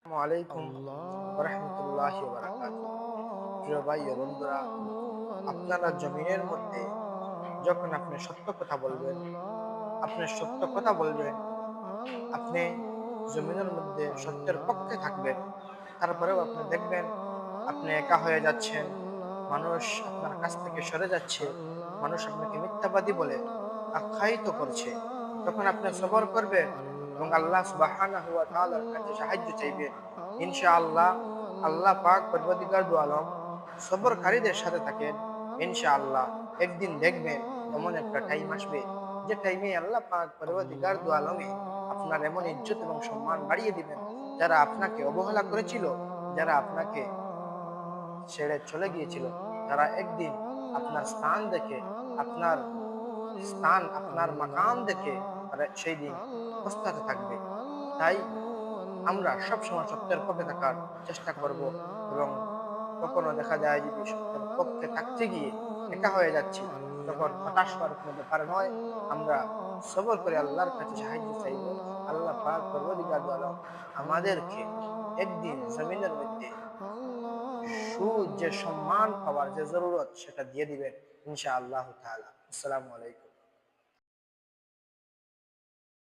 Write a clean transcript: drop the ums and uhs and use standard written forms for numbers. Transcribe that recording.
আসসালামু আলাইকুম ওয়া রাহমাতুল্লাহি ওয়া বারাকাতুহু। প্রিয় ভাই ও বন্ধুরা, আপনারা জমিনের মধ্যে যখন আপনি সত্য কথা বলবেন, আপনি জমিনের মধ্যে সত্যের পক্ষে থাকবেন, তারপরেও আপনি দেখবেন আপনি একা হয়ে যাচ্ছেন, মানুষ আপনার কাছ থেকে সরে যাচ্ছে, মানুষ আপনাকে মিথ্যাবাদী বলে আখ্যায়িত করছে। তখন আপনি সবর করবেন এবং আল্লাহ সুবহানাহু ওয়া তাআলার কাছে সাহায্য চাইবেন। ইনশাআল্লাহ আল্লাহ পাক পরবর্তীকার দু আলম সবরকারীদের সাথে থাকেন। ইনশাআল্লাহ একদিন দেখবেন এমন একটা টাইম আসবে, যে টাইমে আল্লাহ পাক পরবর্তীকার দু আলমে আপনার এমন ইজ্জত এবং সম্মান বাড়িয়ে দিবেন। যারা আপনাকে অবহেলা করেছিল, যারা আপনাকে ছেড়ে চলে গিয়েছিল, তারা একদিন আপনার স্থান দেখে, আপনার আপনার মাকাম দেখে তারা সেই দিন পস্তাতে থাকবে। তাই আমরা সবসময় সত্যের পক্ষে থাকার চেষ্টা করব, এবং কখনো দেখা যায় যদি সত্যের পক্ষে থাকতে গিয়ে একা হয়ে যাচ্ছি, তখন হতাশ হওয়ার কোনো ব্যাপার নয়। আমরা সবর করে আল্লাহর কাছে সাহায্য চাইব। আল্লাহ পাক পরওয়ারদিগার দু আলম আমাদেরকে একদিন জমিনের মধ্যে যে সম্মান পাওয়ার যে জরুরত, সেটা দিয়ে দিবেন ইনশাআল্লাহ তাআলা। আসসালামু আলাইকুম।